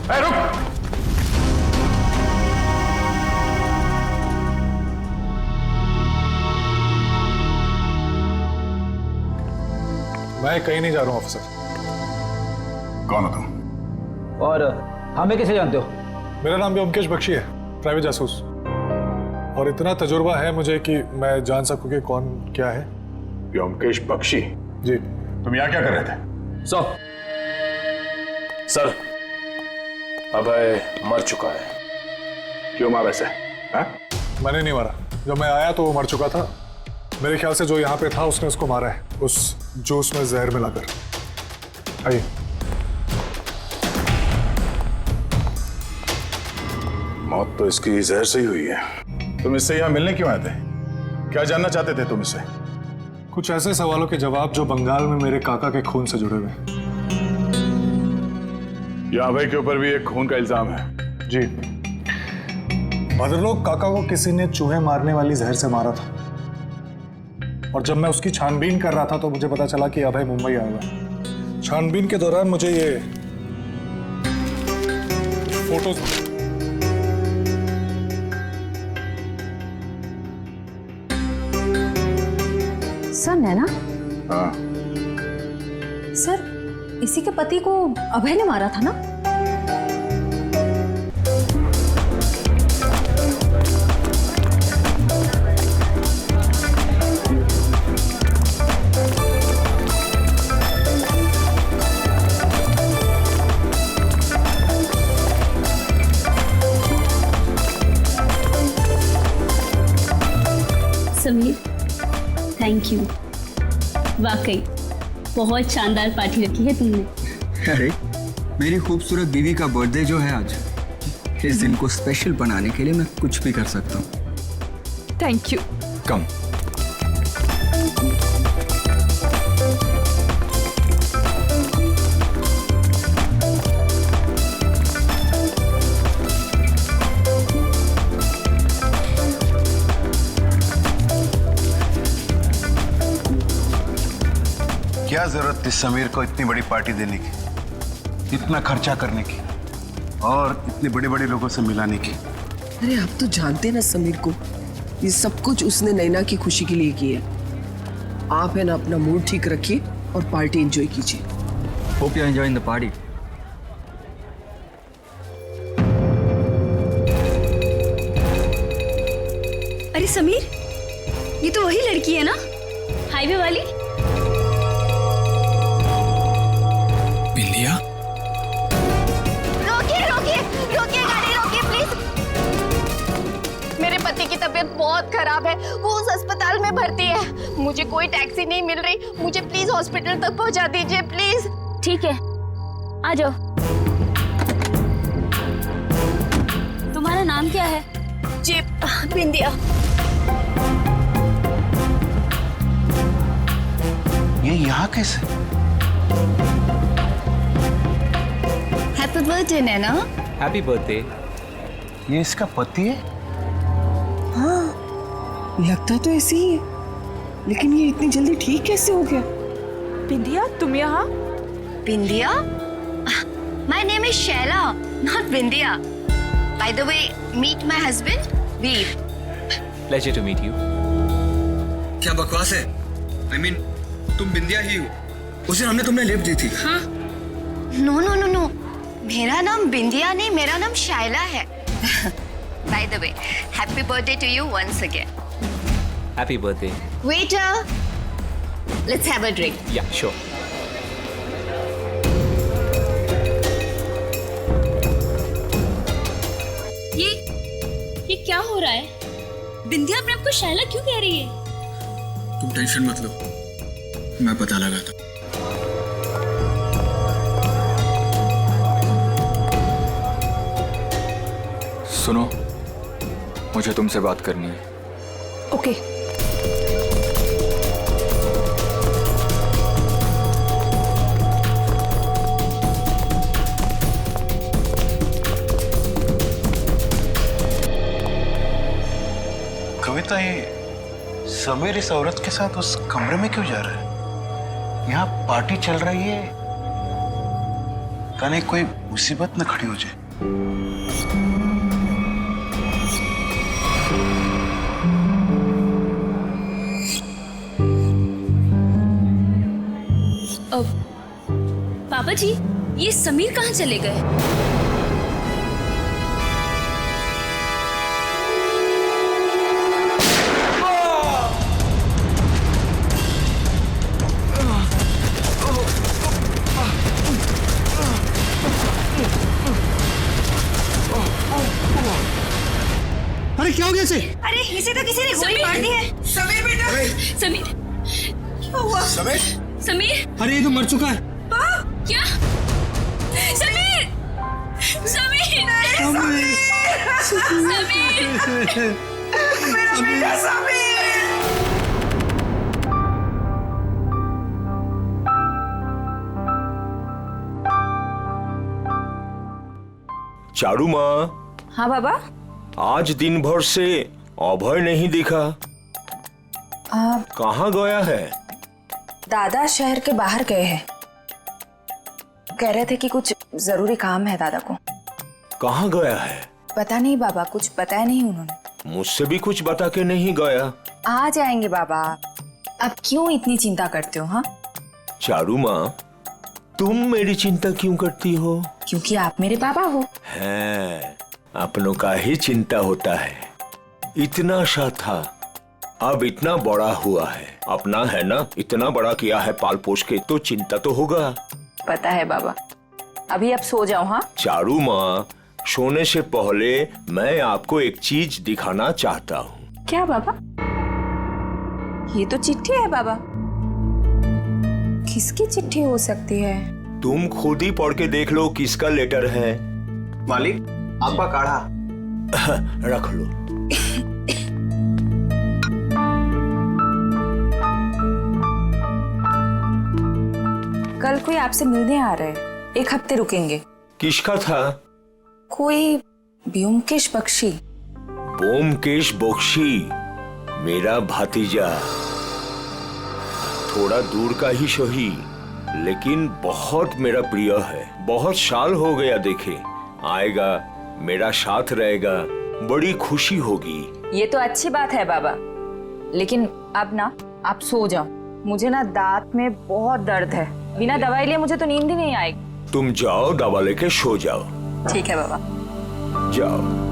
रुक। मैं कहीं नहीं जा रहा हूं ऑफिसर। कौन हो तुम? और हमें कैसे जानते हो? मेरा नाम व्योमकेश बख्शी है, प्राइवेट जासूस। और इतना तजुर्बा है मुझे कि मैं जान सकूं कि कौन क्या है। व्योमकेश बख्शी? जी। तुम यहाँ क्या कर रहे थे? सर, अभय मर चुका है। क्यों मारा इसे? मैंने नहीं मारा। जब मैं आया तो वो मर चुका था। मेरे ख्याल से जो यहाँ पे था उसने उसको मारा है, उस जूस में जहर मिलाकर। आइए। मौत तो इसकी जहर से ही हुई है। तुम इससे यहाँ मिलने क्यों आए थे? क्या जानना चाहते थे तुम इससे? कुछ ऐसे सवालों के जवाब जो बंगाल में मेरे काका के खून से जुड़े हुए हैं। यहाँ अभय के ऊपर भी एक खून का इल्जाम है। जी। भद्रलोक काका को किसी ने चूहे मारने वाली जहर से मारा था, और जब मैं उसकी छानबीन कर रहा था तो मुझे पता चला कि अभय मुंबई आया हुआ है। छानबीन के दौरान मुझे ये फोटोज सर, नैना? हाँ। सर, इसी के पति को अभय ने मारा था ना? Sameer, thank you. वाकई बहुत शानदार पार्टी रखी है तुमने। अरे, मेरी खूबसूरत बीवी का बर्थडे जो है आज, इस दिन को स्पेशल बनाने के लिए मैं कुछ भी कर सकता हूँ। Thank you. कम। क्या जरूरत थी समीर को इतनी बड़ी पार्टी देने की, इतना खर्चा करने की और इतने बड़े बड़े लोगों से मिलाने की? अरे आप तो जानते ना समीर को, ये सब कुछ उसने नैना की खुशी के लिए किया। आप है ना अपना मूड ठीक रखिए और पार्टी एंजॉय कीजिए। Hope you are enjoying the party. अरे समीर, ये तो वही लड़की है ना, हाईवे वाली? बिंदिया? रोकिए रोकिए रोकिए, गाड़ी रोकिए प्लीज। मेरे पति की तबीयत बहुत खराब है, वो उस अस्पताल में भर्ती है। मुझे कोई टैक्सी नहीं मिल रही, मुझे प्लीज हॉस्पिटल तक पहुंचा दीजिए प्लीज। ठीक है, आ जाओ। तुम्हारा नाम क्या है? जी, बिंदिया। ये यहाँ कैसे? Happy birthday Naina. Happy birthday. ये इसका पति है? हाँ, लगता तो ऐसे ही है, लेकिन ये इतनी जल्दी ठीक कैसे हो गया? बिंदिया, तुम यहाँ? Bindiya? My name is Shaila, not Bindiya. By the way, meet my husband Veer. Pleasure to meet you. क्या बकवास है? I mean, तुम बिंदिया ही हो। उस दिन हमने तुमने लिफ्ट दी थी। हाँ। नो नो नो नो, मेरा नाम बिंदिया नहीं, मेरा नाम शायला है। By the way, happy birthday to you once again. Happy birthday. Waiter, let's have a drink. Yeah sure. ये क्या हो रहा है? बिंदिया अपने आप को शैला क्यों कह रही है? तुम टेंशन मत लो, मैं पता लगाता। सुनो, मुझे तुमसे बात करनी है। ओके। कविता, ये समीर इस औरत के साथ उस कमरे में क्यों जा रहा है? यहाँ पार्टी चल रही है, पता नहीं कोई मुसीबत न खड़ी हो जाए। पापा जी, ये समीर कहाँ चले गए? अरे क्या हो गया इसे? अरे इसे तो किसी ने गोली मार दी है। समीर बेटा, समीर, क्या हुआ? समीर, अरे ये तो मर चुका है। क्या? समीर, समीर, समीर, मेरा बेटा समीर। चारू माँ, हाँ बाबा। आज दिन भर से अभय नहीं दिखा, कहाँ गया है? दादा शहर के बाहर गए हैं। कह रहे थे कि कुछ जरूरी काम है दादा को। कहाँ गया है? पता नहीं बाबा, कुछ बताया नहीं उन्होंने। मुझसे भी कुछ बता के नहीं गया। आ जाएंगे बाबा, अब क्यों इतनी चिंता करते हो? हाँ चारू माँ, तुम मेरी चिंता क्यों करती हो? क्योंकि आप मेरे पापा हो। है, अपनों का ही चिंता होता है। इतना सा था, अब इतना बड़ा हुआ है। अपना है ना, इतना बड़ा किया है पाल पोष के, तो चिंता तो होगा। पता है बाबा, अभी आप सो जाओ। हाँ चारू माँ, सोने से पहले मैं आपको एक चीज दिखाना चाहता हूँ। क्या बाबा? ये तो चिट्ठी है बाबा। किसकी चिट्ठी हो सकती है? तुम खुद ही पढ़ के देख लो किसका लेटर है। मालिक, आपका काढ़ा। रख लो। कल कोई आपसे मिलने आ रहा है, 1 हफ्ते रुकेंगे। किसका था? कोई ब्योमकेश बख्शी। ब्योमकेश बख्शी, मेरा भतीजा। थोड़ा दूर का ही सही, लेकिन बहुत मेरा प्रिय है। बहुत साल हो गया देखे। आएगा, मेरा साथ रहेगा, बड़ी खुशी होगी। ये तो अच्छी बात है बाबा, लेकिन अब ना आप सो जाओ। मुझे ना दांत में बहुत दर्द है, बिना दवाई लिए मुझे तो नींद ही नहीं आएगी। तुम जाओ, दवा लेके सो जाओ। ठीक है बाबा, जाओ।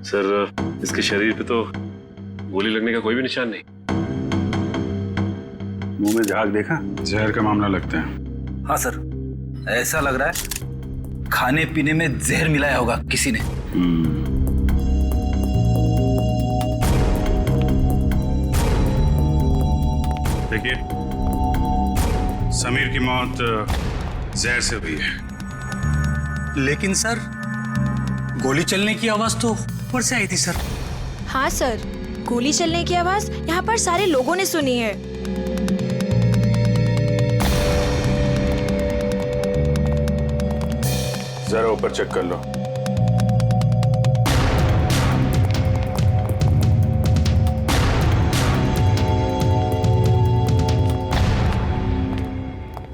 सर, इसके शरीर पे तो गोली लगने का कोई भी निशान नहीं। मुंह में झाग देखा? जहर का मामला लगता है। हाँ सर, ऐसा लग रहा है खाने पीने में जहर मिलाया होगा किसी ने। देखिए, समीर की मौत जहर से हुई है। लेकिन सर, गोली चलने की आवाज तो ऊपर से आई थी सर। हाँ सर, गोली चलने की आवाज यहाँ पर सारे लोगों ने सुनी है। जरा ऊपर चेक कर लो।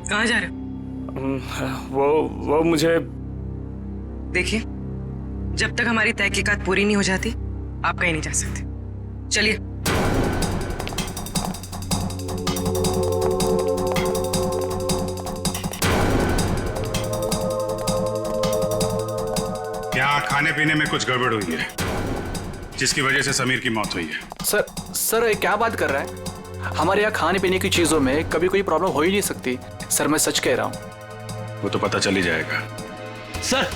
कहाँ जा रहे हो? वो मुझे देखिए, जब तक हमारी तहकीकात पूरी नहीं हो जाती, आप कहीं नहीं जा सकते। चलिए। यहाँ खाने पीने में कुछ गड़बड़ हुई है, जिसकी वजह से समीर की मौत हुई है। सर क्या बात कर रहा है? हमारे यहाँ खाने पीने की चीजों में कभी कोई प्रॉब्लम हो ही नहीं सकती। सर, मैं सच कह रहा हूँ। वो तो पता चल ही जाएगा। सर,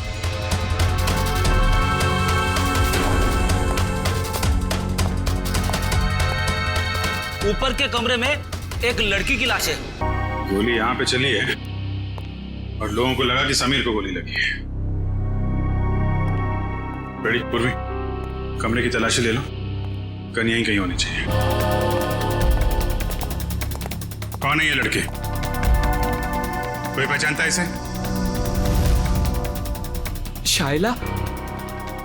ऊपर के कमरे में एक लड़की की लाश है। गोली यहाँ पे चली है और लोगों को लगा कि समीर को गोली लगी है। बेड़ी, पूर्वी, कमरे की तलाशी ले लो। गन यहीं कहीं होनी चाहिए। कौन है ये लड़के? कोई पहचानता है इसे? शाइला?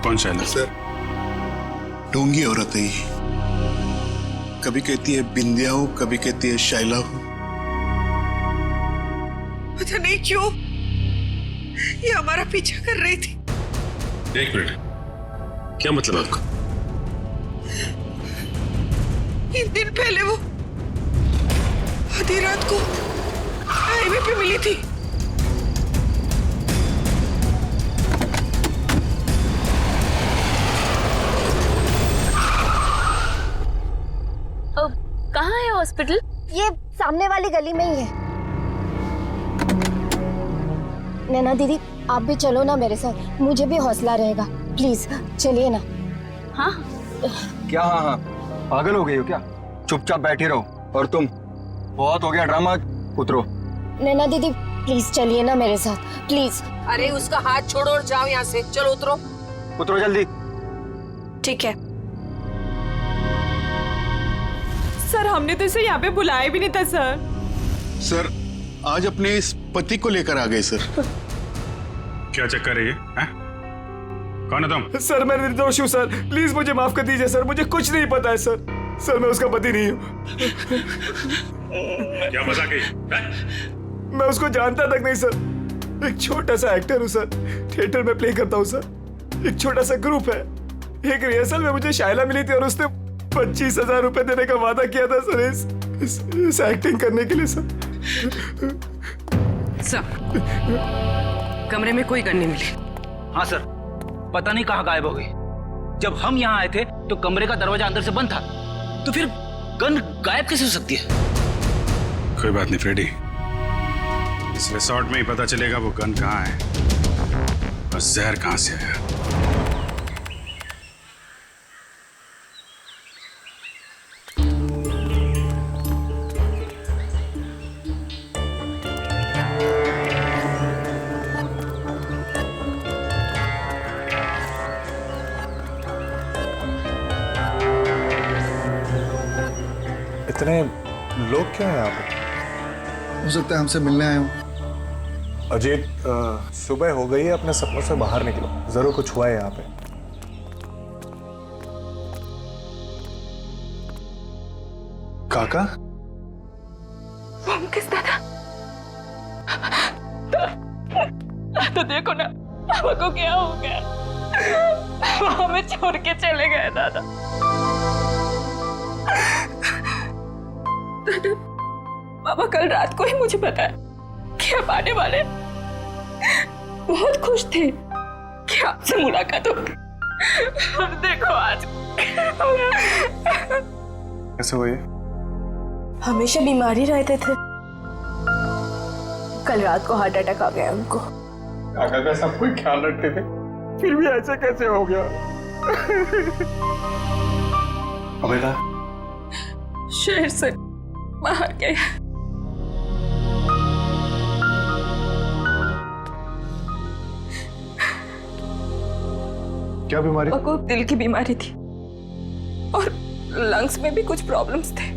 कौन शाइला? सर, ढोंगी औरत है ये। कभी कहती है बिंदिया हूं, कभी कहती है शाइला हूं। पता नहीं क्यों ये हमारा पीछा कर रही थी। एक मिनट, क्या मतलब आपका? 3 दिन पहले वो आधी रात को हाईवे पे मिली थी। कहाँ है हॉस्पिटल? ये सामने वाली गली में ही है। नैना दीदी, आप भी चलो ना मेरे साथ, मुझे भी हौसला रहेगा। प्लीज चलिए ना। हाँ क्या? हाँ हाँ, पागल हो गई हो क्या? चुपचाप बैठी रहो। और तुम, बहुत हो गया ड्रामा, उतरो। नैना दीदी प्लीज चलिए ना मेरे साथ, प्लीज। अरे उसका हाथ छोड़ो और जाओ यहाँ से। चलो उतरो। उतरो जल्दी। ठीक है। सर, हमने तो इसे यहाँ पे बुलाया भी नहीं था सर। सर, आज अपने इस पति को लेकर आ गए सर। क्या चक्कर है ये? कौन है तुम? सर, मैं निर्दोष हूँ सर, प्लीज मुझे माफ कर दीजिए सर, मुझे कुछ नहीं पता है सर। सर, मैं उसका पति नहीं हूँ। क्या मजाक है? मैं उसको जानता तक नहीं सर। एक छोटा सा एक्टर हूँ सर, थिएटर में प्ले करता हूँ सर। एक छोटा सा ग्रुप है। एक रिहर्सल में मुझे शाइला मिली थी और उसने 25,000 रुपए देने का वादा किया था सर इस एक्टिंग करने के लिए सर। कमरे में कोई गन नहीं मिली। हाँ सर, पता नहीं कहाँ गायब हो गई। जब हम यहाँ आए थे तो कमरे का दरवाजा अंदर से बंद था, तो फिर गन गायब कैसे हो सकती है? कोई बात नहीं फ्रेडी, इस रिसोर्ट में ही पता चलेगा वो गन कहाँ है और जहर कहाँ से आया। इतने लोग क्या हैं यहाँ पे? हो सकता है हमसे मिलने आए हो। अजीत, सुबह हो गई है, अपने सपनों से बाहर निकलो, जरूर कुछ हुआ है यहाँ पे। काका? किस दादा? तो देखो ना पापा को क्या हो गया। वो हमें छोड़ के चले गए दादा। दादा, पापा कल रात को ही मुझे बताया कि आप आने वाले। बहुत खुश थे कि आपसे मुलाकात होगी। अब देखो आज कैसे हुई? हमेशा बीमारी रहते थे, कल रात को हार्ट अटैक आ गया उनको। काका का सब कोई ख्याल रखते थे, फिर भी ऐसे कैसे हो गया? अबेदा, शहर से बाहर गए। क्या बीमारी? को दिल की बीमारी थी और लंग्स में भी कुछ प्रॉब्लम्स थे।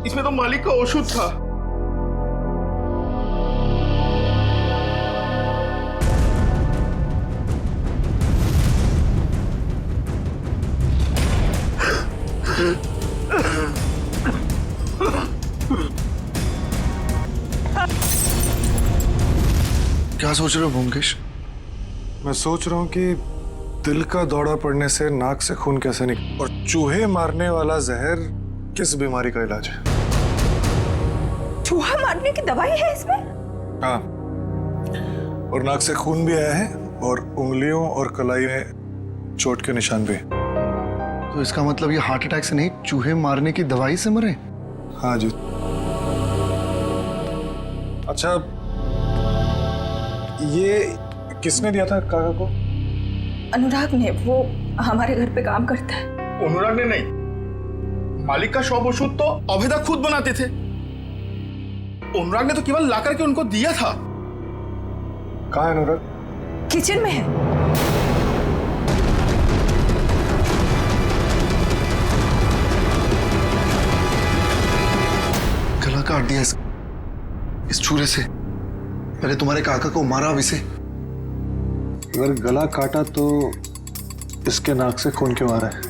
इसमें तो मालिक का औषध था। क्या सोच रहे हो भूमकेश? मैं सोच रहा हूँ कि दिल का दौरा पड़ने से नाक से खून कैसे निकले और चूहे मारने वाला जहर किस बीमारी का इलाज है? चूहा मारने की दवाई है इसमें? हाँ, और नाक से खून भी आया है और उंगलियों और कलाई में चोट के निशान भी। तो इसका मतलब ये हार्ट अटैक से नहीं, चूहे मारने की दवाई से मरे? हाँ जी। अच्छा, ये किसने दिया था काका को? अनुराग ने। वो हमारे घर पे काम करता है। अनुराग ने नहीं, मालिक का शॉप ओषुध तो अभेदा खुद बनाते थे। अनुराग ने तो केवल ला करके उनको दिया था। कहाँ है अनुराग? किचन में है। गला काट दिया इस छुरे से। पहले तुम्हारे काका को मारा, अब इसे। अगर गला काटा तो इसके नाक से खून क्यों आ रहा है?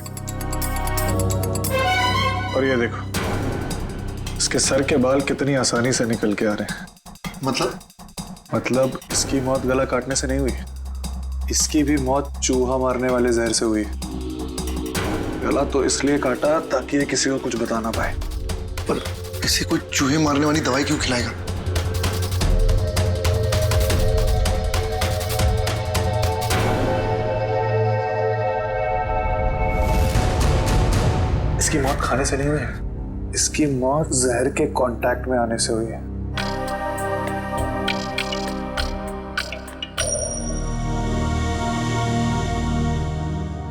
और ये देखो, इसके सर के बाल कितनी आसानी से निकल के आ रहे हैं। मतलब इसकी मौत गला काटने से नहीं हुई, इसकी भी मौत चूहा मारने वाले जहर से हुई। गला तो इसलिए काटा ताकि ये किसी को कुछ बता ना पाए। पर इसे कोई चूहे मारने वाली दवाई क्यों खिलाएगा? इसकी मौत खाने से नहीं हुई है, इसकी मौत जहर के कांटेक्ट में आने से हुई है।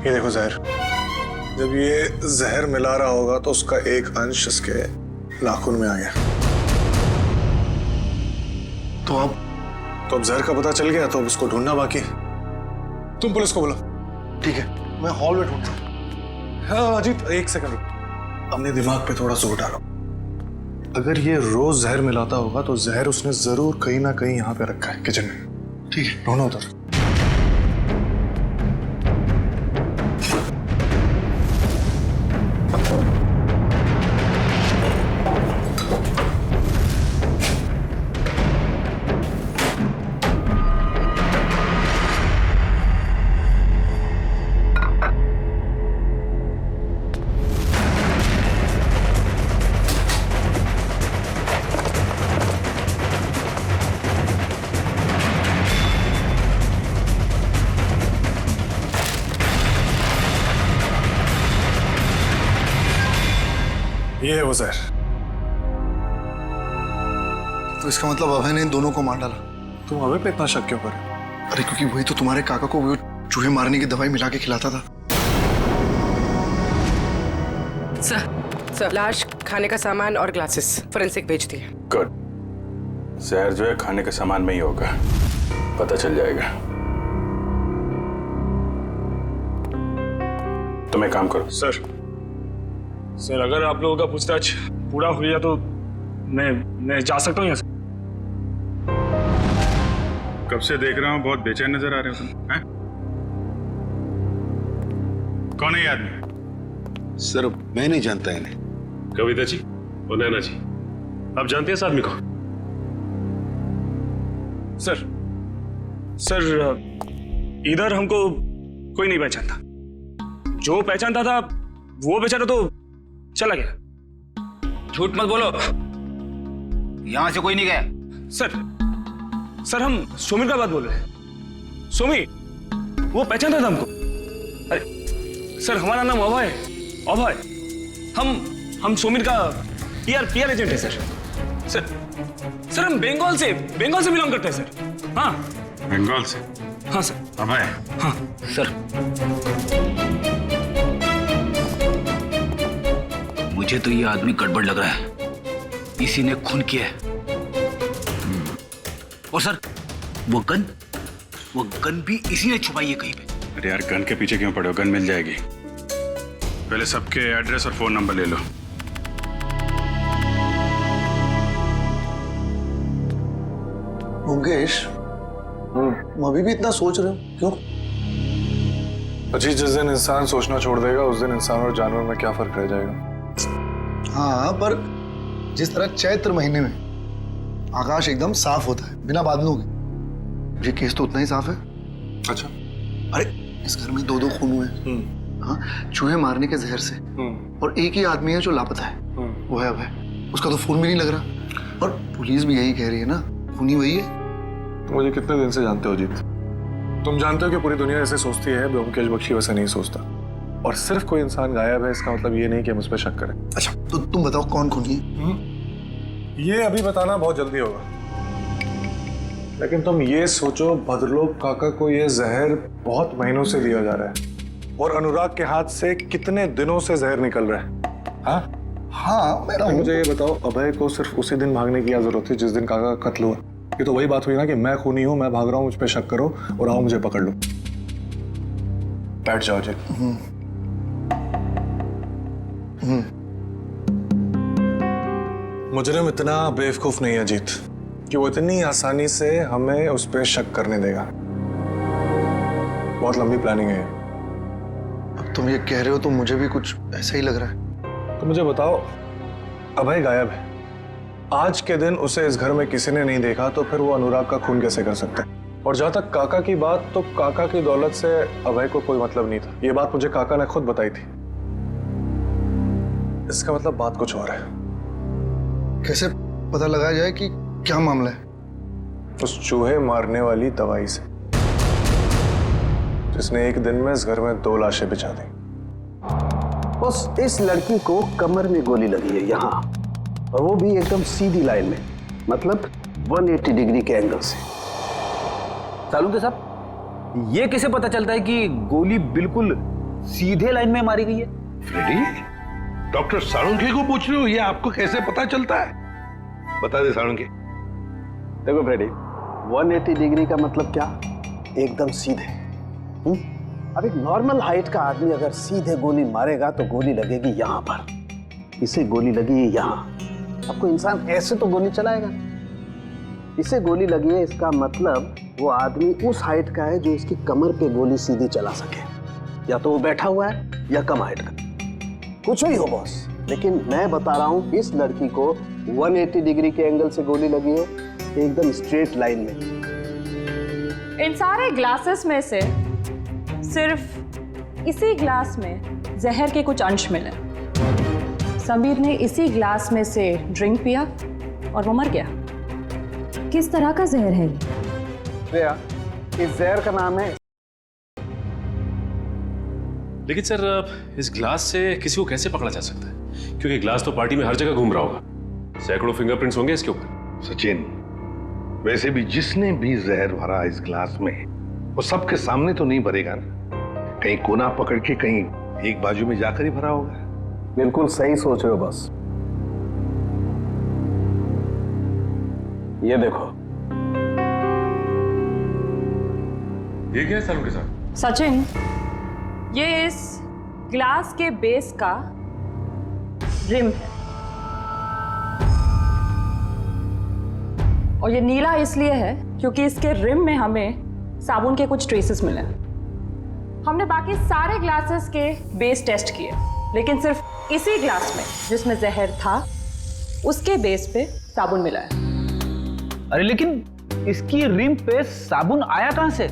ये देखो जहर, जब ये जहर मिला रहा होगा तो उसका एक अंश इसके नाखून में आ गया। तो अब जहर का पता चल गया, तो अब उसको ढूंढना बाकी। तुम पुलिस को बुलाओ। ठीक है, मैं हॉल में ढूंढता हूँ। हाँ अजीत, एक सेकंड, अपने दिमाग पे थोड़ा जोर डालो। अगर ये रोज जहर मिलाता होगा तो जहर उसने जरूर कहीं ना कहीं यहाँ पे रखा है, किचन में। ठीक है, ढूंढो उधर। ये है वो जहर। तो इसका मतलब अभय ने इन दोनों को मार डाला। तुम अभय पे इतना शक क्यों कर रहे हो? अरे क्योंकि वही तो तुम्हारे काका को वो चूहे मारने की दवाई मिला के खिलाता था। सर, लाश, खाने का सामान और ग्लासेस फोरेंसिक भेज दिए। गुड। जहर जो है खाने के सामान में ही होगा, पता चल जाएगा। तुम एक काम करो। सर, अगर आप लोगों का पूछताछ पूरा हो गया तो मैं जा सकता हूँ यहाँ से। कब से देख रहा हूँ, बहुत बेचैन नजर आ रहे हो तुम। हैं? कौन है ये आदमी? सर मैं नहीं जानता इन्हें। कविता जी और नैना जी, आप जानते हैं इस आदमी को? सर इधर हमको कोई नहीं पहचानता। जो पहचानता था वो बेचारा तो चला गया। झूठ मत बोलो, यहां से कोई नहीं गया। सर हम सोमिर का बात बोल रहे हैं। सोमी वो पहचानता था हमको। अरे सर, हमारा नाम अभय है। अभय, हम सोमिर का पीआर एजेंट है सर। हम बंगाल से बिलोंग करते हैं सर। हाँ, बंगाल से? हाँ सर। अभय? हाँ सर, मुझे तो ये आदमी गड़बड़ लग रहा है, इसी ने खून किया है। और सर वो गन भी इसी ने छुपाई है कहीं पे। अरे यार, गन के पीछे क्यों पड़े हो? गन मिल जाएगी। पहले सबके एड्रेस और फोन नंबर ले लो। मुकेश, तुम अभी भी इतना सोच रहे हो, क्यों? अजीत, जिस दिन इंसान सोचना छोड़ देगा उस दिन इंसान और जानवर में क्या फर्क रह जाएगा? हाँ, पर जिस तरह चैत्र महीने में आकाश एकदम साफ होता है बिना बादलों के, ये केस तो उतना ही साफ है। अच्छा। अरे इस घर में दो खून हुए हैं। हाँ, चूहे मारने के जहर से। और एक ही आदमी है जो लापता है, वो है अभय। उसका तो खून भी नहीं लग रहा, और पुलिस भी यही कह रही है ना, खूनी वही है। तुम मुझे कितने दिन से जानते हो अजीत? तुम जानते हो कि पूरी दुनिया ऐसे सोचती है, ब्योमकेश बख्शी वैसे नहीं सोचता। और सिर्फ कोई इंसान गायब है इसका मतलब ये नहीं कि हम उस पर शक करें। अच्छा, तो तुम बताओ कौन खूनी है? ये अभी बताना बहुत जल्दी होगा, लेकिन तुम ये सोचो, भद्रलोक काका को ये जहर बहुत महीनों से दिया जा रहा है। और अनुराग के हाथ से कितने दिनों से जहर निकल रहा है? हाँ मेरा मुझे ये बताओ, अभय को सिर्फ उसी दिन भागने की क्या जरूरत थी जिस दिन काका का कत्ल हुआ? ये तो वही बात हुई ना कि मैं खूनी हूं, मैं भाग रहा हूं, मुझ पे शक करो और आओ मुझे पकड़ लो। बैठ जाओ जी। मुजरिम इतना बेवकूफ नहीं है अजीत कि वो इतनी आसानी से हमें उस पर शक करने देगा। बहुत लंबी प्लानिंग है। अब तुम ये कह रहे हो तो मुझे भी कुछ ऐसा ही लग रहा है। तो मुझे बताओ, अभय गायब है, आज के दिन उसे इस घर में किसी ने नहीं देखा, तो फिर वो अनुराग का खून कैसे कर सकते हैं? और जहां तक काका की बात, तो काका की दौलत से अभय को कोई मतलब नहीं था। ये बात मुझे काका ने खुद बताई थी। इसका मतलब बात कुछ और है। कैसे पता लगाया जाए कि क्या मामला है? उस चूहे मारने वाली दवाई से, जिसने एक दिन में इस घर में 2 लाशें बिछा दी। बस इस लड़की को कमर में गोली लगी है यहाँ, और वो भी एकदम सीधी लाइन में, मतलब 180 डिग्री के एंगल से। सालुंके साहब, ये कैसे पता चलता है कि गोली बिल्कुल सीधे लाइन में मारी गई है? फ्रेडी, डॉक्टर सालुंके को पूछ रहे हो ये आपको कैसे पता चलता है? बता दे सालुंके। देखो फ्रेडी, 180 डिग्री का मतलब क्या? एकदम सीधे। अब एक नॉर्मल हाइट का आदमी अगर सीधे गोली मारेगा तो गोली लगेगी यहाँ पर, इसे गोली लगी यहाँ। अब कोई इंसान ऐसे तो गोली चलाएगा, इसे गोली लगी है, इसका मतलब वो आदमी उस हाइट का है जो इसकी कमर पे गोली सीधी चला सके। या तो वो बैठा हुआ है या कम हाइट का, कुछ भी हो बॉस, लेकिन मैं बता रहा हूं इस लड़की को 180 डिग्री के एंगल से गोली लगी है, एकदम स्ट्रेट लाइन में। इन सारे ग्लासेस में से सिर्फ इसी ग्लास में जहर के कुछ अंश मिले। समीर ने इसी ग्लास में से ड्रिंक पिया और वो मर गया। किस तरह का जहर है ये? इस जहर का नाम है। लेकिन सर, इस ग्लास से किसी को कैसे पकड़ा जा सकता है? क्योंकि ग्लास तो पार्टी में हर जगह घूम रहा होगा, सैकड़ों फिंगरप्रिंट्स होंगे इसके ऊपर। सचिन, वैसे भी जिसने भी जहर भरा इस ग्लास में, वो सबके सामने तो नहीं भरेगा ना, कहीं कोना पकड़ के कहीं एक बाजू में जाकर ही भरा होगा। बिल्कुल सही सोच रहे हो बस। ये देखो, ये क्या है सालुंके साहब? सचिन, ये इस ग्लास के बेस का रिम है, और ये नीला इसलिए है क्योंकि इसके रिम में हमें साबुन के कुछ ट्रेसेस मिले। हमने बाकी सारे ग्लासेस के बेस टेस्ट किए, लेकिन सिर्फ इसी ग्लास में जिसमें जहर था उसके बेस पे साबुन मिला है। अरे लेकिन इसकी रिम पे साबुन आया कहां से?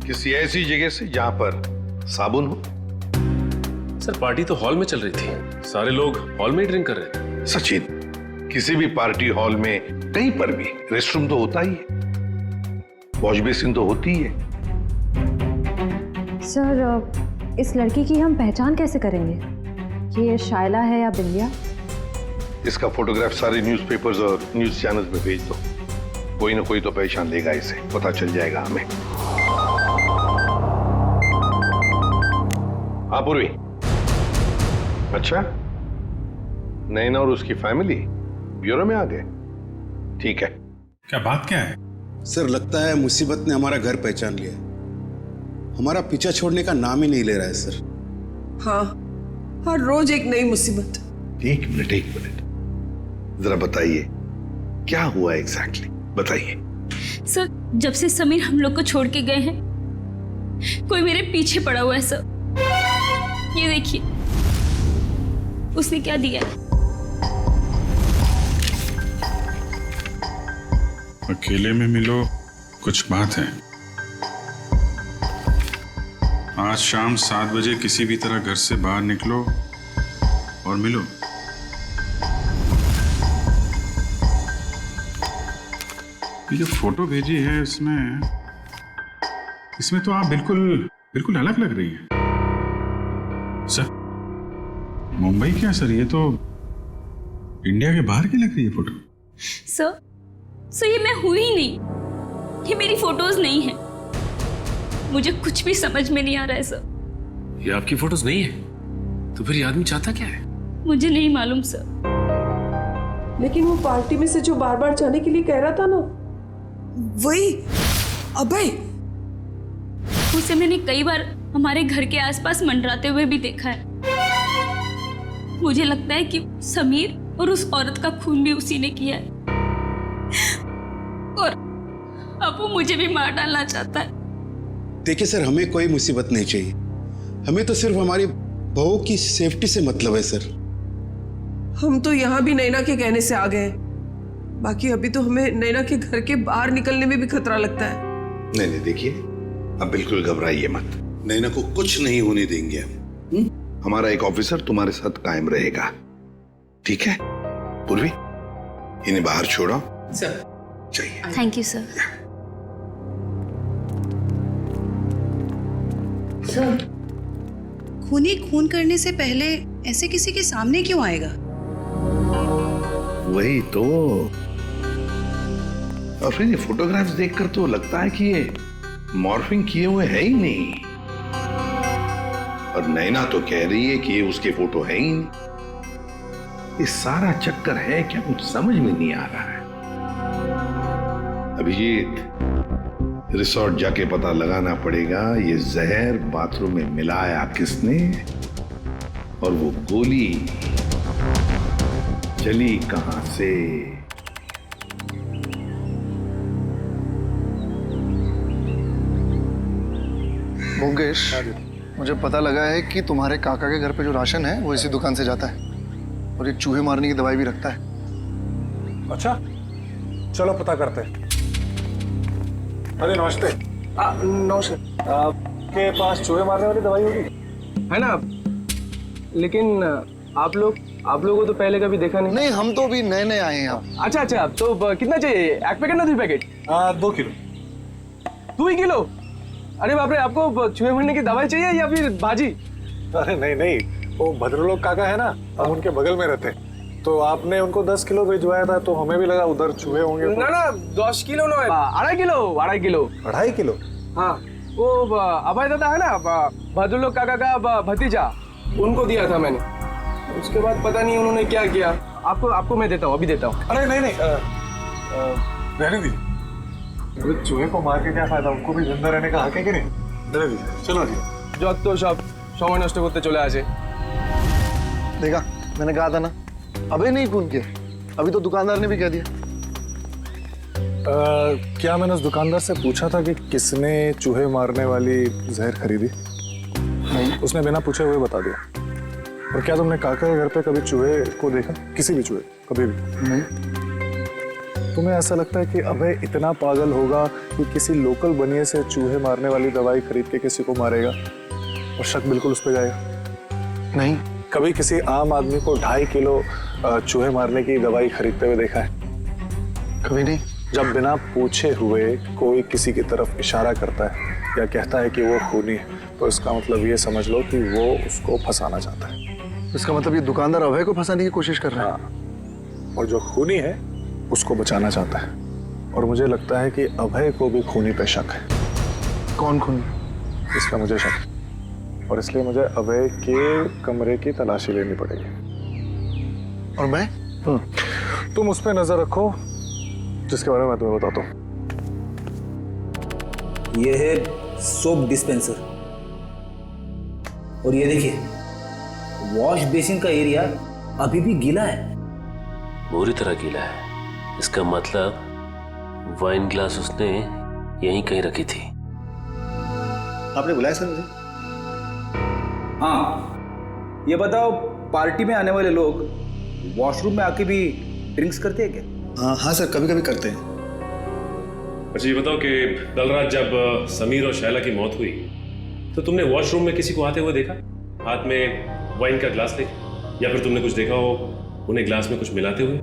किसी ऐसी जगह से जहां पर साबुन हो। सर, पार्टी तो हॉल में चल रही थी, सारे लोग हॉल में ही ड्रिंक कर रहे थे। सचिन, किसी भी पार्टी हॉल में कहीं पर भी रेस्टरूम तो होता ही है, वॉश बेसिन तो होती ही है। सर, इस लड़की की हम पहचान कैसे करेंगे कि ये शायला है या बिंदिया? इसका फोटोग्राफ सारे न्यूज़पेपर्स और न्यूज चैनल्स में भेज दो, कोई ना कोई तो पहचान लेगा, इसे पता चल जाएगा हमें। हाँ पूर्वी, अच्छा, नैना और उसकी फैमिली ब्यूरो में आ गए? ठीक है। क्या बात क्या है? सर, लगता है मुसीबत ने हमारा घर पहचान लिया, हमारा पीछा छोड़ने का नाम ही नहीं ले रहा है सर। हाँ, हर रोज एक नई मुसीबत। एक मिनट, जरा बताइए क्या हुआ एग्जैक्टली, बताइए। सर, जब से समीर हम लोग को छोड़ के गए हैं, कोई मेरे पीछे पड़ा हुआ है सर। ये देखिए, उसने क्या दिया है। अकेले में मिलो, कुछ बात है। आज शाम 7 बजे किसी भी तरह घर से बाहर निकलो और मिलो। ये फोटो भेजी है, इसमें तो आप बिल्कुल अलग लग रही हैं। सर, मुंबई क्या सर, ये तो इंडिया के बाहर की लग रही है फोटो। सर, ये मैं हुई ही नहीं, ये मेरी फोटोज नहीं है। मुझे कुछ भी समझ में नहीं आ रहा है सर। ये आपकी फोटोज नहीं है, तो फिर ये आदमी चाहता क्या है? मुझे नहीं मालूम सर। लेकिन वो पार्टी में से जो बार बार जाने के लिए कह रहा था ना, वही अभय। उसे मैंने कई बार हमारे घर के आसपास मंडराते हुए भी देखा है। मुझे लगता है कि समीर और उस औरत का खून भी उसी ने किया है, और अब वो मुझे भी मार डालना चाहता है। देखिए सर, हमें कोई मुसीबत नहीं चाहिए, हमें तो सिर्फ हमारी बहू की सेफ्टी से मतलब है सर। हम तो यहाँ भी नैना के कहने से आ गए, बाकी अभी तो हमें नैना के घर के बाहर निकलने में भी खतरा लगता है। नहीं नहीं, देखिए अब बिल्कुल घबराइए मत, नैना को कुछ नहीं होने देंगे हम। हमारा एक ऑफिसर तुम्हारे साथ कायम रहेगा, ठीक है? पूर्वी, इन्हें बाहर छोड़ो। सर चाहिए। Thank you sir. सर, खूनी खून करने से पहले ऐसे किसी के सामने क्यों आएगा? वही तो, और फिर ये फोटोग्राफ्स देखकर तो लगता है कि ये मॉर्फिंग किए हुए है ही नहीं, और नैना तो कह रही है कि ये उसके फोटो है ही नहीं। ये सारा चक्कर है क्या, कुछ समझ में नहीं आ रहा है। अभिजीत, रिसोर्ट जाके पता लगाना पड़ेगा ये जहर बाथरूम में मिलाया किसने, और वो गोली चली कहां से। भोगेश, मुझे पता लगा है कि तुम्हारे काका के घर पे जो राशन है वो इसी दुकान से जाता है, और ये चूहे मारने की दवाई भी रखता है। अच्छा, चलो पता करते हैं। अरे नमस्ते। नमस्ते। आपके पास चूहे मारने वाली दवाई होगी? है ना, लेकिन आप लोगों को तो पहले कभी देखा नहीं। नहीं, हम तो भी नए नए आए हैं यहाँ। अच्छा, तो कितना चाहिए? एक पैकेट ना 2 पैकेट? 2 किलो। 2 किलो? अरे बाप रे, आपको चूहे मारने की दवाई चाहिए या फिर भाजी? अरे नहीं, वो भद्रलोक काका है ना, हम उनके बगल में रहते हैं, तो आपने उनको 10 किलो भिजवाया था, तो हमें भी लगा उधर चूहे होंगे। ना 10 किलो ना, 2.5 किलो। 2.5 किलो? हाँ, वो अभय दादा है ना, भद्रलोक काका का भतीजा, उनको दिया था मैंने। उसके बाद पता नहीं उन्होंने क्या किया। आपको मैं देता हूँ, अभी देता हूँ। अरे नहीं, रहने दीजिए, चूहे को मार के क्या फायदा, उनको भी जिंदा रहने का हक है कि नहीं? रहने दीजिए, चलो जी। जो तो सब समय नष्ट करते चले आजे। देखा, मैंने कहा था ना, अबे नहीं खून किया, अभी तो दुकानदार ने भी कह दिया। क्या मैंने उस दुकानदार से पूछा था कि किसने चूहे मारने वाली जहर खरीदी? नहीं, उसने बिना पूछे हुए बता दिया। और क्या तुमने काका के घर पे कभी चूहे को देखा? किसी भी चूहे, कभी भी नहीं। तुम्हें ऐसा लगता है कि अभय इतना पागल होगा कि किसी लोकल बनिए से चूहे मारने वाली दवाई खरीद के किसी को मारेगा और शक बिल्कुल उस पर जाएगा? नहीं। कभी किसी आम आदमी को 2.5 किलो चूहे मारने की दवाई खरीदते हुए देखा है? कभी नहीं। जब बिना पूछे हुए कोई किसी की तरफ इशारा करता है या कहता है कि वो खूनी है, तो इसका मतलब ये समझ लो कि वो उसको फंसाना चाहता है। इसका मतलब ये दुकानदार अभय को फंसाने की कोशिश कर रहा है। हाँ, और जो खूनी है उसको बचाना चाहता है, और मुझे लगता है कि अभय को भी खूनी पे शक है। कौन खूनी? इसका मुझे शक है, और इसलिए मुझे अभय के कमरे की तलाशी लेनी पड़ेगी। और मैं? तुम उस पर नजर रखो जिसके बारे में मैं तुम्हें बताता हूँ। ये है सोप डिस्पेंसर, और ये देखिए वॉश बेसिन का एरिया अभी भी गीला है, पूरी तरह गीला है। इसका मतलब वाइन ग्लास उसने यहीं कहीं रखी थी। आपने बुलाया सर मुझे? हाँ, ये बताओ, पार्टी में आने वाले लोग वॉशरूम में आके भी ड्रिंक्स करते हैं क्या? हाँ सर, कभी कभी करते हैं। अच्छा ये बताओ कि कल रात जब समीर और शैला की मौत हुई, तो तुमने वॉशरूम में किसी को आते हुए देखा, हाथ में वाइन का ग्लास लेके, या फिर तुमने कुछ देखा हो उन्हें ग्लास में कुछ मिलाते हुए?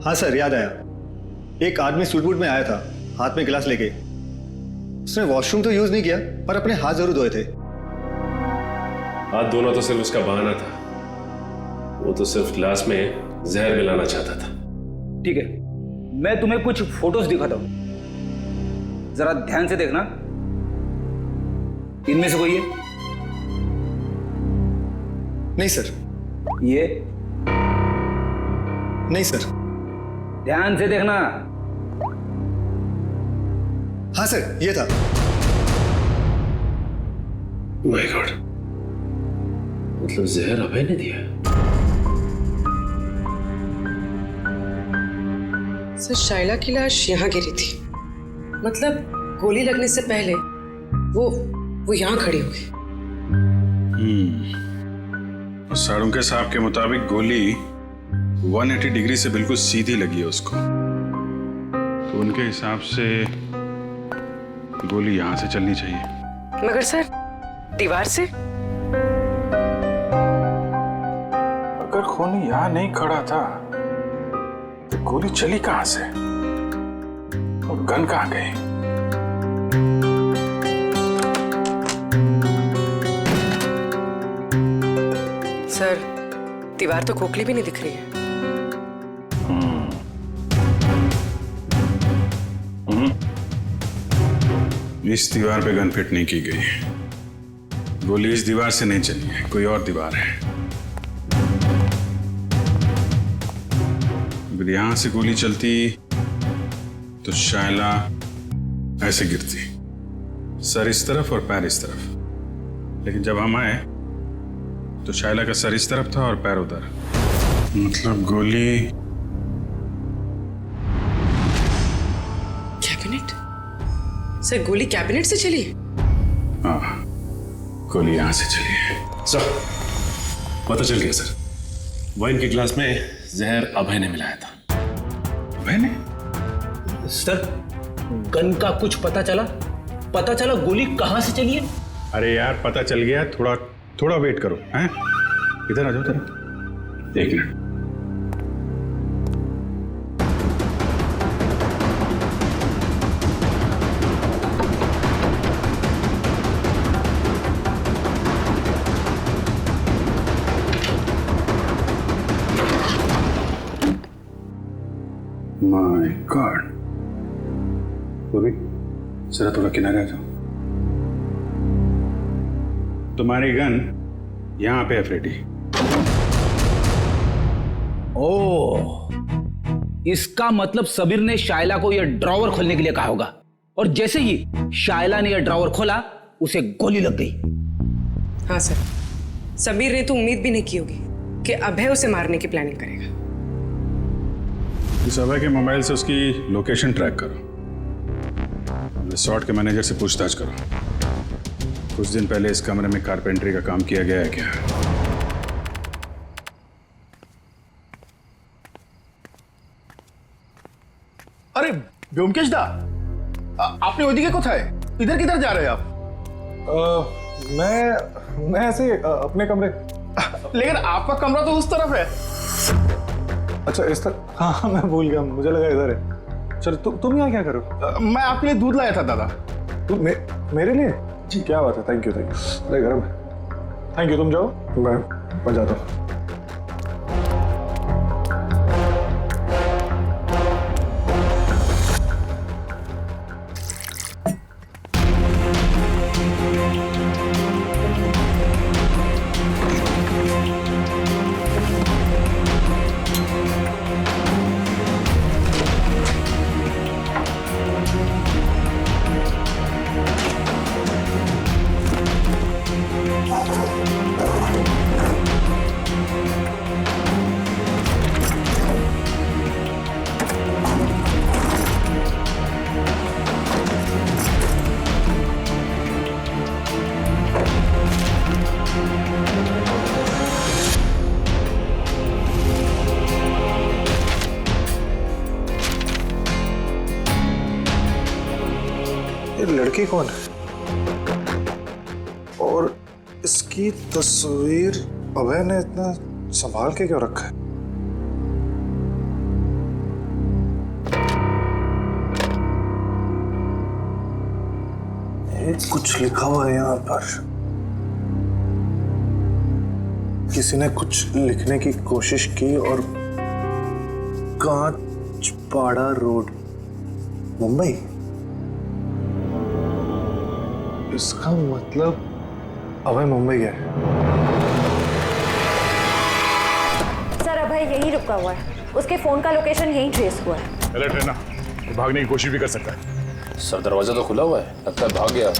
हाँ सर, याद आया। एक आदमी सूट बूट में आया था, हाथ में गिलास लेके। उसने वॉशरूम तो यूज नहीं किया, पर अपने हाथ जरूर धोए थे। हाथ धोना तो सिर्फ उसका बहाना था, वो तो सिर्फ ग्लास में जहर मिलाना चाहता था। ठीक है, मैं तुम्हें कुछ फोटोज दिखाता हूं, जरा ध्यान से देखना। इनमें से कोई है? नहीं सर। ये नहीं सर। ध्यान से देखना। हाँ सर, ये था। माय गॉड, मतलब जहर अभय ने दिया। सर शाइला की लाश यहाँ गिरी थी, मतलब गोली लगने से पहले वो यहाँ खड़ी हो गई। साड़ुंके साहब के मुताबिक गोली 180 डिग्री से बिल्कुल सीधी लगी है उसको, तो उनके हिसाब से गोली यहां से चलनी चाहिए। मगर सर दीवार से? अगर खूनी यहाँ नहीं खड़ा था तो गोली चली कहां से और गन कहां गई? सर दीवार तो खोखली भी नहीं दिख रही है। इस दीवार पे गन फिट नहीं की गई। गोली इस दीवार से नहीं चली है, कोई और दीवार है। अगर यहां से गोली चलती तो शायला ऐसे गिरती, सर इस तरफ और पैर इस तरफ। लेकिन जब हम आए तो शायला का सर इस तरफ था और पैर उधर। मतलब गोली कैबिनेट? सर गोली कैबिनेट से चली? हाँ, गोली यहां से चली है। सर पता चल गया सर, वाइन के ग्लास में जहर अभय ने मिलाया था। अभय ने? सर गन का कुछ पता चला? पता चला गोली कहां से चली है? अरे यार पता चल गया, थोड़ा वेट करो। हैं? इधर आ जाओ जरा, एक मिनट। माय गॉड, बॉबी जरा थोड़ा किनारे आ जाओ। तुम्हारी गन यहां पे है फ्रेडी। ओह, इसका मतलब सबीर ने शायला को यह ड्रॉवर खोलने के लिए कहा होगा, और जैसे ही शायला ने यह ड्रॉवर खोला उसे गोली लग गई। हाँ सर, सबीर ने तो उम्मीद भी नहीं की होगी कि अभय उसे मारने की प्लानिंग करेगा। इस अभय के मोबाइल से उसकी लोकेशन ट्रैक करो, रिसोर्ट के मैनेजर से पूछताछ करो। कुछ दिन पहले इस कमरे में कारपेंटरी का काम किया गया है क्या? अरे ब्योमकेश दा, आपने ओदिके कोথায়? इधर किधर जा रहे हैं आप? मैं ऐसे अपने कमरे। लेकिन आपका कमरा तो उस तरफ है। अच्छा इस तरफ? हाँ मैं भूल गया, मुझे लगा इधर है। चलो तुम यहाँ क्या करो? मैं आपके लिए दूध लाया था दादा। तुम मेरे लिए? जी क्या बात है, थैंक यू। अरे गरम है। थैंक यू, तुम जाओ, मैं जाता हूँ। लड़की कौन है और इसकी तस्वीर अभय ने इतना संभाल के क्यों रखा है? कुछ लिखा हुआ है यहाँ पर। किसी ने कुछ लिखने की कोशिश की और कांचपाड़ा रोड, मुंबई। इसका मतलब अभय मुंबई गया है। यहीं रुका हुआ है, उसके फोन का लोकेशन यहीं ट्रेस हुआ है। अलर्ट रहना, वो भागने की कोशिश भी कर सकता है। सर दरवाजा तो खुला हुआ है, लगता है भाग गया।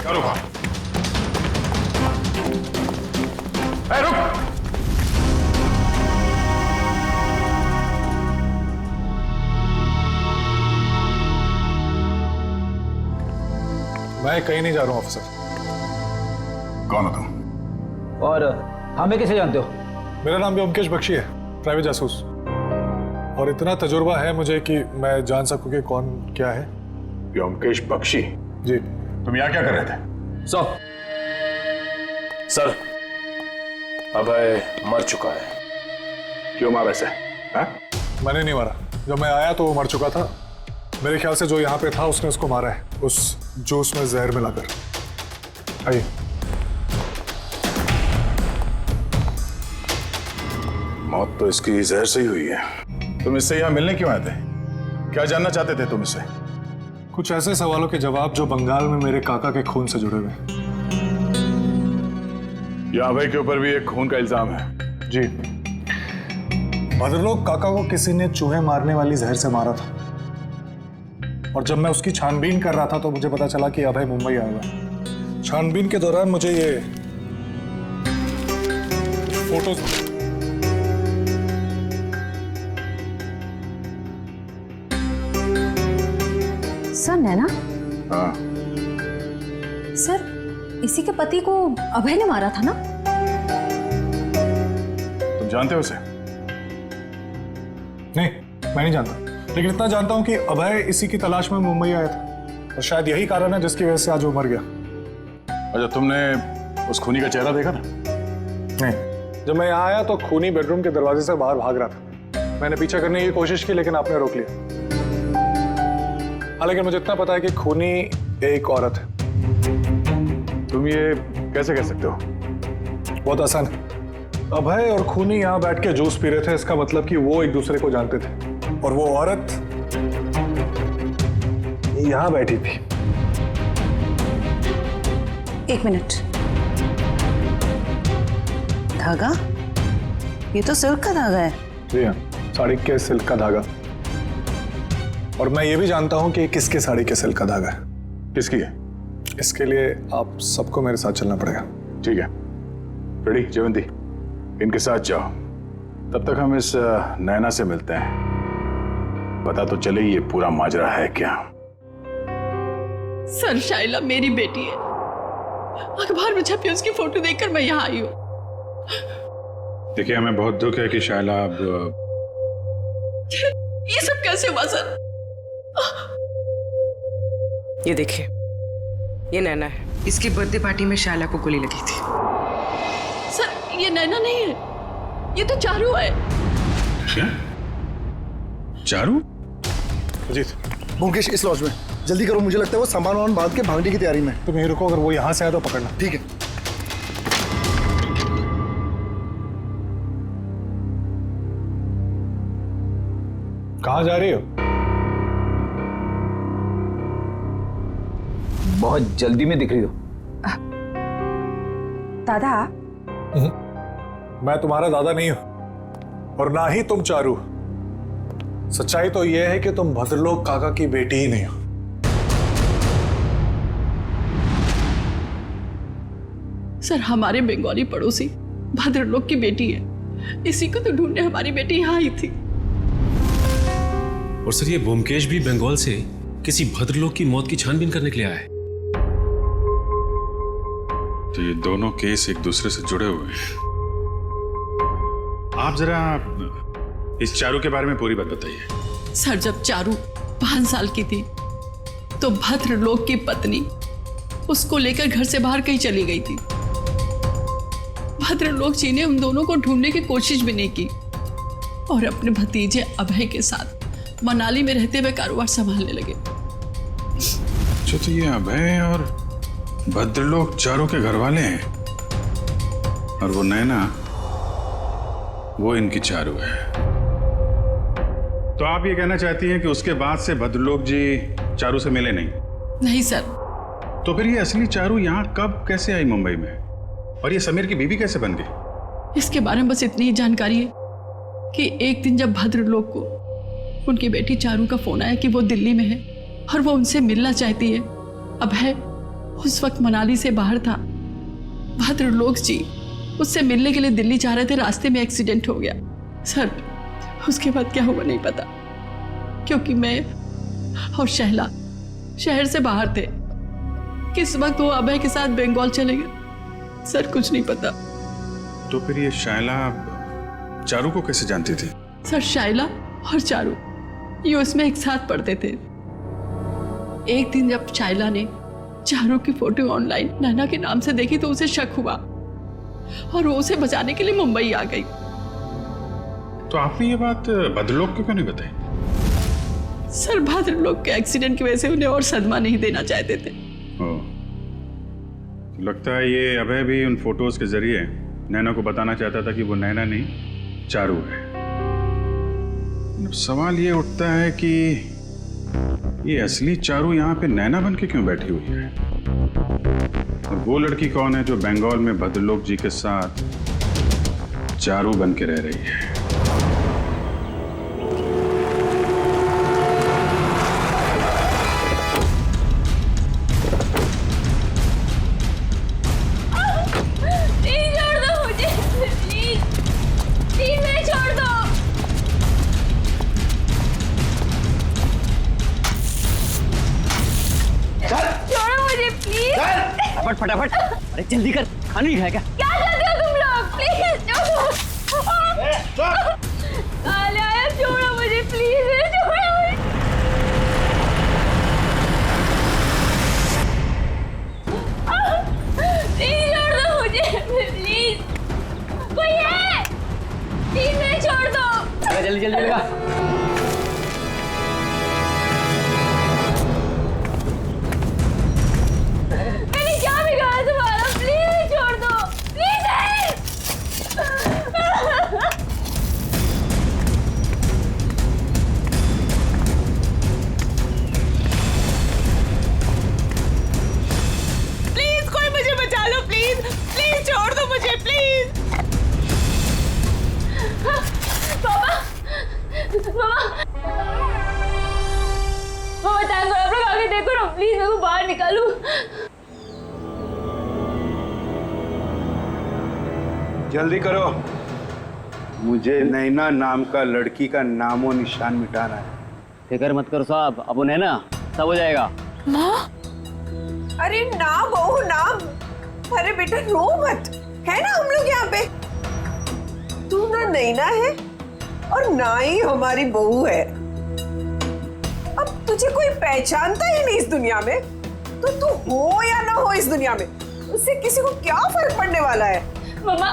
क्या रुका? रुक! मैं कहीं नहीं जा रहा हूं ऑफिसर। कौन हो तुम? और हमें कैसे जानते हो? मेरा नाम व्योमकेश बख्शी है, प्राइवेट जासूस। और इतना तजुर्बा है मुझे कि मैं जान सकूं कि कौन क्या है। व्योमकेश बख्शी? जी। तुम यहाँ क्या कर रहे थे? सर अभय मर चुका है। क्यों मारा इसे? मैंने नहीं मारा, जब मैं आया तो वो मर चुका था। मेरे ख्याल से जो यहाँ पे था उसने उसको मारा है, उस जूस में जहर मिलाकर। आइए। मौत तो इसकी जहर से ही हुई है। तुम इससे यहाँ मिलने क्यों आए थे? क्या जानना चाहते थे तुम इससे? कुछ ऐसे सवालों के जवाब जो बंगाल में मेरे काका के खून से जुड़े हुए हैं। यहाँ भाई के ऊपर भी एक खून का इल्जाम है। जी। भद्रलोक काका को किसी ने चूहे मारने वाली जहर से मारा था, और जब मैं उसकी छानबीन कर रहा था तो मुझे पता चला कि अभय मुंबई आया हुआ है। छानबीन के दौरान मुझे ये फोटोज सर नैना? हाँ। सर इसी के पति को अभय ने मारा था ना? तुम जानते हो उसे? नहीं, मैं नहीं जानता, लेकिन इतना जानता हूं कि अभय इसी की तलाश में मुंबई आया था, और शायद यही कारण है जिसकी वजह से आज वो मर गया। अच्छा, तुमने उस खूनी का चेहरा देखा था? नहीं, जब मैं यहाँ आया तो खूनी बेडरूम के दरवाजे से बाहर भाग रहा था। मैंने पीछा करने की कोशिश की, लेकिन आपने रोक लिया। हाँ, लेकिन मुझे इतना पता है कि खूनी एक औरत है। तुम ये कैसे कह सकते हो? बहुत आसान है। अभय और खूनी यहाँ बैठ के जूस पी रहे थे, इसका मतलब कि वो एक दूसरे को जानते थे, और वो औरत यहाँ बैठी थी। एक मिनट, धागा? ये तो सिल्क का धागा है। जी हाँ, साड़ी के सिल्क का धागा। और मैं ये भी जानता हूँ कि किसके साड़ी के सिल्क का धागा है। किसकी है? इसके लिए आप सबको मेरे साथ चलना पड़ेगा। ठीक है, रेडी जयवंती, इनके साथ जाओ। तब तक हम इस नैना से मिलते हैं, पता तो चले ये पूरा माजरा है क्या। सर शाइला मेरी बेटी है, अखबार में छपी उसकी फोटो देखकर मैं यहाँ आई हूँ। देखिए, हमें बहुत दुख है कि शाइला अब ये सब कैसे हुआ सर? ये देखिए, ये नैना है। इसकी बर्थडे पार्टी में शाइला को गोली लगी थी। सर ये नैना नहीं है, ये तो चारू है। क्या? चारू? अजीत, मुकेश इस लॉज में जल्दी करो, मुझे लगता है वो सामान वामान बांध के भागने की तैयारी में। तुम यहीं रुको, अगर वो यहाँ से आए तो पकड़ना। ठीक है। कहाँ जा रही हो? बहुत जल्दी में दिख रही हो। दादा? मैं तुम्हारा दादा नहीं हूं, और ना ही तुम चारू। सच्चाई तो यह है कि तुम भद्रलोक काका की बेटी ही नहीं हो। सर हमारे बंगाली पड़ोसी भद्रलोक की बेटी है, इसी को तो ढूंढने हमारी बेटी यहाँ आई थी। और सर ये ब्योमकेश भी बंगाल से किसी भद्रलोक की मौत की छानबीन करने के लिए आया है। तो ये दोनों केस एक दूसरे से जुड़े हुए हैं। आप जरा इस चारू के बारे में पूरी बात बताइए। सर जब चारू 5 साल की थी तो भद्रलोक की पत्नी उसको लेकर घर से बाहर कहीं चली गई थी। भद्रलोक जी ने उन दोनों को ढूंढने की कोशिश भी नहीं की और अपने भतीजे अभय के साथ मनाली में रहते हुए कारोबार संभालने लगे। अच्छा, तो ये अभय और भद्रलोक चारों के घर वाले हैं, और वो नैना वो इनकी चारू है। तो आप ये कहना चाहती हैं कि उसके बाद से भद्रलोक जी चारू से मिले नहीं? नहीं सर। तो फिर ये असली चारू यहाँ कब कैसे आई मुंबई में, और ये समीर की बीवी कैसे बन गई? इसके बारे में बस इतनी ही जानकारी है कि एक दिन जब भद्रलोक को उनकी बेटी चारू का फोन आया कि वो दिल्ली में है और वो उनसे मिलना चाहती है। अभय उस वक्त मनाली से बाहर था। भद्रलोक जी उससे मिलने के लिए दिल्ली जा रहे थे, रास्ते में एक्सीडेंट हो गया सर। उसके बाद क्या हुआ नहीं पता, क्योंकि मैं और शहला शहर से बाहर थे। किस वक्त वो अभय के साथ बंगाल चले गए सर, कुछ नहीं पता। तो फिर ये शायला चारू को कैसे जानती थी? सर शायला और चारू ये उसमें एक साथ पढ़ते थे। एक दिन जब शायला ने चारू की फोटो ऑनलाइन नैना के नाम से देखी तो उसे शक हुआ और वो उसे बचाने के लिए मुंबई आ गई। तो आपने ये बात भद्रलोक को क्यों नहीं बताई? सर भद्रलोक के एक्सीडेंट की वजह से उन्हें और सदमा नहीं देना चाहते थे। लगता है ये अभय भी उन फोटोज के जरिए नैना को बताना चाहता था कि वो नैना नहीं चारू है। अब सवाल ये उठता है कि ये असली चारू यहाँ पे नैना बन के क्यों बैठी हुई है, और वो लड़की कौन है जो बंगाल में भद्रलोक जी के साथ चारू बन के रह रही है? फटाफट, अरे जल्दी कर, खाना नहीं खाया क्या? क्या करते हो तुम लोग? प्लीज आलिया छोड़ो मुझे, प्लीज छोड़ो मुझे। प्लीज छोड़ दो मुझे, प्लीज कोई है? प्लीज मुझे छोड़ दो। जल्दी जल्दी लगा। प्लीज मेरे को बाहर निकालो। जल्दी करो, मुझे नैना नाम का लड़की का नामो निशान मिटाना है। फिक्र मत करो साहब, अब उन्हें ना सब हो जाएगा। माँ, अरे ना बहू ना, अरे बेटा रो मत, है ना हम लोग यहाँ पे। तू ना नैना है और ना ही हमारी बहू है। अब तुझे कोई पहचानता ही नहीं इस दुनिया में, तो तू हो या ना हो इस दुनिया में, उससे किसी को क्या फर्क पड़ने वाला है। मामा,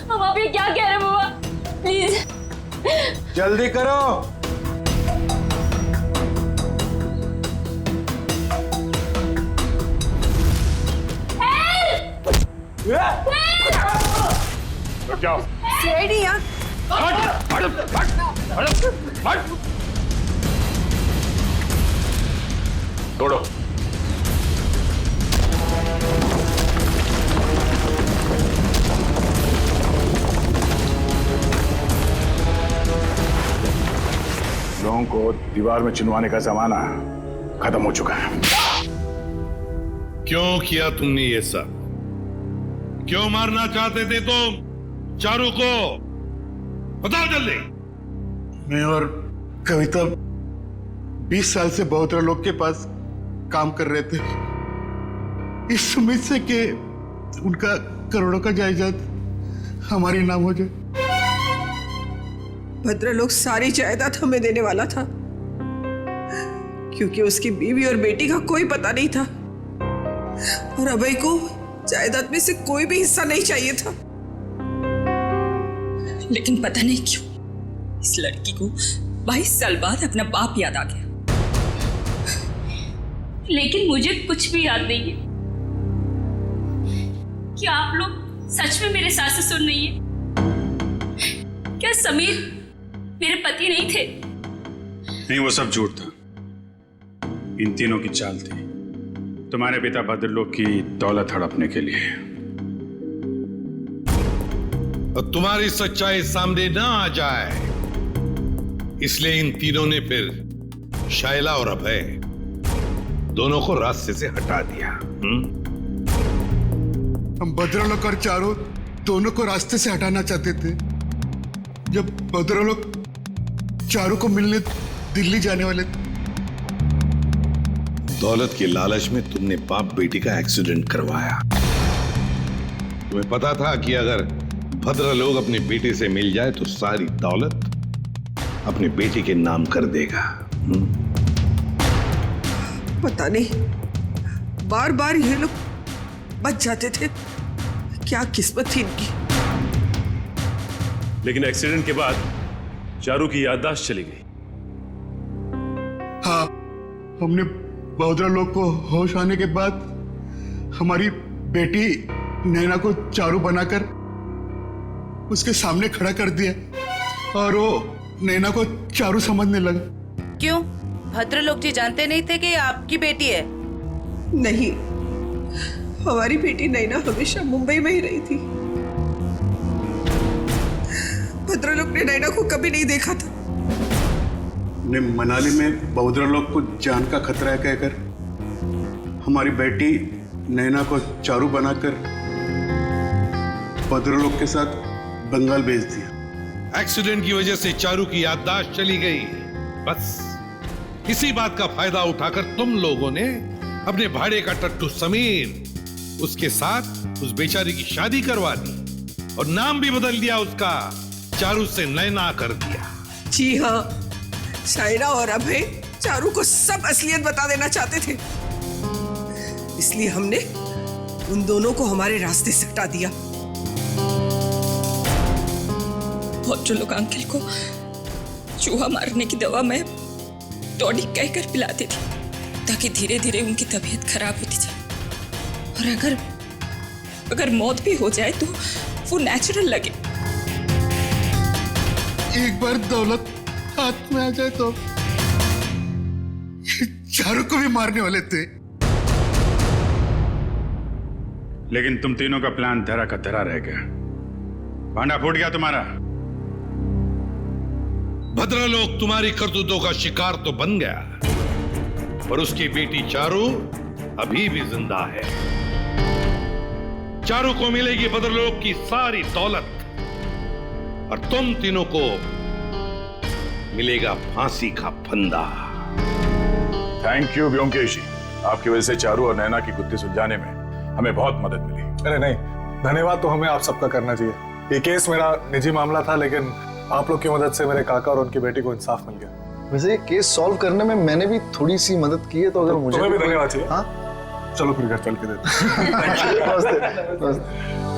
मामा आप ये क्या कह रहे हैं मामा? प्लीज जल्दी करो। जाओ। सीआईडी यहाँ। तोड़ो। लोगों को दीवार में चिनवाने का जमाना खत्म हो चुका है। क्यों किया तुमने ये सब? क्यों मारना चाहते थे तुम चारू को? बताओ जल्दी। मैं और कविता 20 साल से बहुत लोग के पास काम कर रहे थे, इस उम्मीद से कि उनका करोड़ों का जायदाद हमारी नाम हो जाए। भद्रलोक सारी जायदाद हमें देने वाला था, क्योंकि उसकी बीवी और बेटी का कोई पता नहीं था, और अभय को जायदाद में से कोई भी हिस्सा नहीं चाहिए था। लेकिन पता नहीं क्यों इस लड़की को 22 साल बाद अपना बाप याद आ गया। लेकिन मुझे कुछ भी याद नहीं है। क्या आप लोग सच में मेरे सास ससुर नहीं है? क्या समीर मेरे पति नहीं थे? नहीं, वो सब झूठ था। इन तीनों की चाल थी तुम्हारे पिता भद्रलोक की दौलत हड़पने के लिए। और तुम्हारी सच्चाई सामने ना आ जाए इसलिए इन तीनों ने फिर शायला और अभय दोनों को रास्ते से हटा दिया। हम भद्रलोक और चारू दोनों को रास्ते से हटाना चाहते थे। जब भद्रलोक चारू को मिलने दिल्ली जाने वाले थे। दौलत के लालच में तुमने बाप बेटी का एक्सीडेंट करवाया। तुम्हें पता था कि अगर भद्रलोक अपनी बेटी से मिल जाए तो सारी दौलत अपनी बेटी के नाम कर देगा। पता नहीं बार बार ये लोग बच जाते थे, क्या किस्मत थी इनकी। लेकिन एक्सीडेंट के बाद चारू की याददाश्त चली गई। हाँ, हमने भद्रलोक को होश आने के बाद हमारी बेटी नैना को चारू बनाकर उसके सामने खड़ा कर दिया और वो नैना को चारू समझने लगा। क्यों? भद्रलोक जी जानते नहीं थे कि ये आपकी बेटी है? नहीं, हमारी बेटी नैना हमेशा मुंबई में ही रही थी। भद्रलोक ने नैना को कभी नहीं देखा था। ने मनाली में भद्रलोक को जान का खतरा है कहकर हमारी बेटी नैना को चारू बनाकर भद्रलोक के साथ बंगाल भेज दिया। एक्सीडेंट की वजह से चारू की याददाश्त चली गई। बस इसी बात का फायदा उठाकर तुम लोगों ने अपने भाड़े का टट्टू समीर उसके साथ उस बेचारी की शादी करवा दी और नाम भी बदल दिया उसका, चारू से नैना कर दिया। जी हाँ, शायरा और अभय चारू को सब असलियत बता देना चाहते थे, इसलिए हमने उन दोनों को हमारे रास्ते से हटा दिया। भद्रलोक अंकल को चूहा मारने की दवा मैं टॉनिक कहकर पिलाती थी ताकि धीरे धीरे उनकी तबीयत खराब होती जाए, और अगर मौत भी हो जाए तो वो नेचुरल लगे। एक बार दौलत हाथ में आ जाए तो चारू को भी मारने वाले थे। लेकिन तुम तीनों का प्लान धरा का धरा रह गया, भांडा फूट गया तुम्हारा। भद्रलोक तुम्हारी करतूतों का शिकार तो बन गया, पर उसकी बेटी चारू अभी भी जिंदा है। चारू को मिलेगी भद्रलोक की सारी दौलत और तुम तीनों को मिलेगा फांसी का फंदा। थैंक यू व्योमकेश जी, आपकी वजह से चारू और नैना की गुत्थी सुलझाने में हमें बहुत मदद मिली। अरे नहीं, धन्यवाद तो हमें आप सबका करना चाहिए। ये केस मेरा निजी मामला था, लेकिन आप लोग की मदद से मेरे काका और उनकी बेटी को इंसाफ मिल गया। वैसे ये केस सॉल्व करने में मैंने भी थोड़ी सी मदद की है, तो अगर मुझे तुम्हें भी धन्यवाद चाहिए। हाँ, चलो फिर घर चल के देते हैं। नमस्ते।